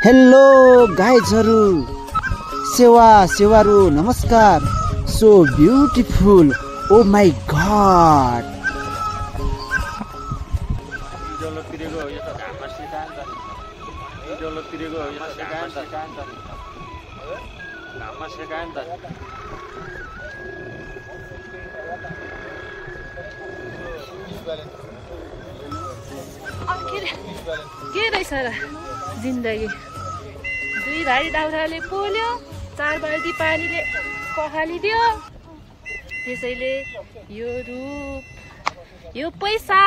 Hello गाइजहरु, सेवारु नमस्कार। So beautiful, oh my God. के रहेछ र जिन्दगी। दुई धारी दाउराले पोल्यो, 4 बाल्टी पानीले पखालिदियो। त्यसैले यो रूप, यो पैसा,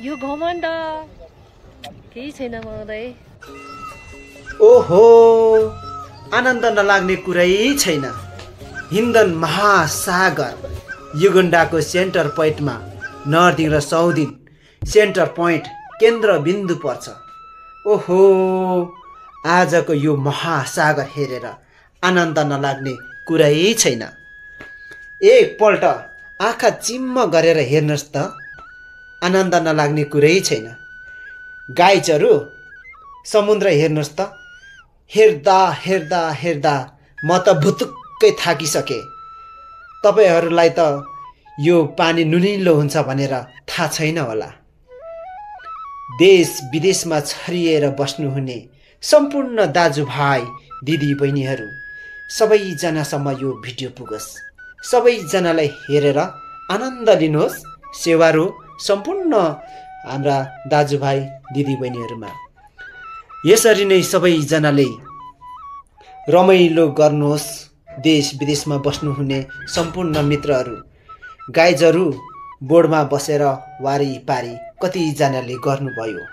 यो घमण्ड केही छैन मलाई। ओहो, आनन्द नलाग्ने कुरै छैन। हिन्दन महासागर युगण्डाको सेन्टर पोइन्टमा नर्दिङ र साउदिन सेन्टर पोइन्ट केन्द्र बिन्दु पर्छ। ओहो, आजको यो महासागर हेरेर आनन्द नलाग्ने कुरै छैन। एकपल्ट आँखा चिम्म गरेर हेर्नुहोस् त, आनन्द नलाग्ने कुरै छैन। गाइजहरु, समुद्र हेर्नुहोस् त। हेर्दा हेर्दा हेर्दा म त भुतुक्कै थाकिसके। तपाईहरूलाई त यो पानी नुनिलो हुन्छ भनेर थाहा छैन होला। देश विदेशमा छरिएर बस्नुहुने सम्पूर्ण दाजुभाइ दिदीबहिनीहरू सबैजनासम्म यो भिडियो पुगोस्। सबैजनालाई हेरेर आनन्द लिनुहोस्। सेवारो सम्पूर्ण हाम्रा दाजुभाइ दिदीबहिनीहरूमा यसरी नै सबैजनाले रमाइलो गर्नुहोस्। देश विदेशमा बस्नुहुने सम्पूर्ण मित्रहरू, गाइजहरु बोर्डमा बसेर वारीपारी कतिजनाले गर्नुभयो।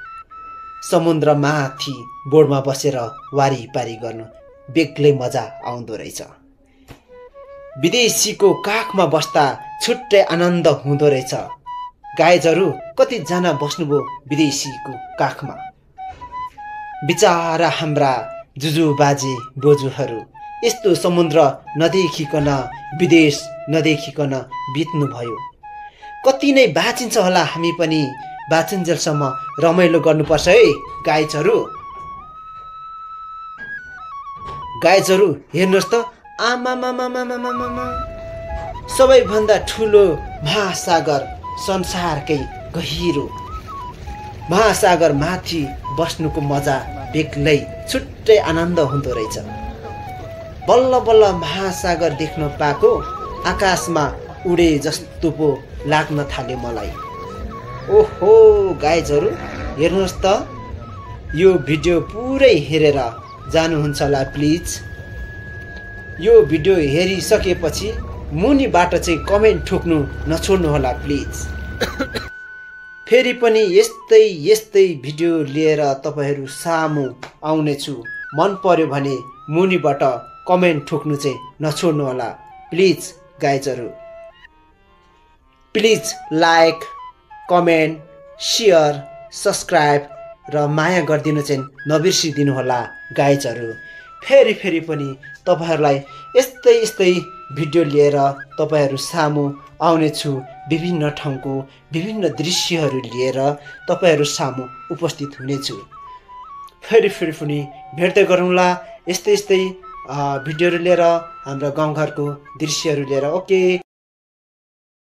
समुद्रमाथि बोर्डमा बसेर वारीपारी गर्नु बेग्लै मजा आउँदो रहेछ। विदेशीको काखमा बस्दा छुट्टै आनन्द हुँदो रहेछ। गाइजहरु, कतिजना बस्नुभयो विदेशीको काखमा? बिचारा हाम्रा जुजुबाजे बोजूहरू यस्तो समुद्र नदेखिकन, विदेश नदेखिकन बित्नुभयो। कति नै बाँचिन्छ होला, हामी पनि बाँचिन्जेलसम्म रमाइलो गर्नुपर्छ है गाइजहरु। गाइजहरु हेर्नुहोस् त, आमामामामामामामा, सबैभन्दा ठुलो महासागर संसारकै गहिरो महासागर माथि बस्नुको मजा बेग्लै छुट्टै आनन्द हुँदो रहेछ। बल्ल बल्ल महासागर देख्न पाएको आकाशमा उडे जस्तो पो लाग्न थाल्यो मलाई। ओहो गाइजहरु, हेर्नुहोस् त, यो भिडियो पुरै हेरेर जानुहुन्छ होला प्लिज। यो भिडियो हेरिसकेपछि मुनिबाट चाहिँ कमेन्ट ठोक्नु नछोड्नु होला प्लिज। फेरि पनि यस्तै यस्तै भिडियो लिएर तपाईहरू सामु आउनेछु। मन पर्यो भने मुनिबाट कमेन्ट ठोक्नु चाहिँ नछोड्नु होला प्लिज गाइजहरु। Please like, comment, share, subscribe र माया गरिदिनु चाहिँ नबिर्सिदिनु होला गाइजहरु। फेरि पनि तपाईहरूलाई यस्तै यस्तै भिडियो लिएर तपाईहरू सामु आउनेछु। विभिन्न ठाउँको विभिन्न दृश्यहरू लिएर तपाईहरू सामु उपस्थित हुनेछु। फेरि पनि भेट्दै गरौँला यस्तै यस्तै भिडियोहरू लिएर, हाम्रो गाउँघरको दृश्यहरू लिएर। ओके।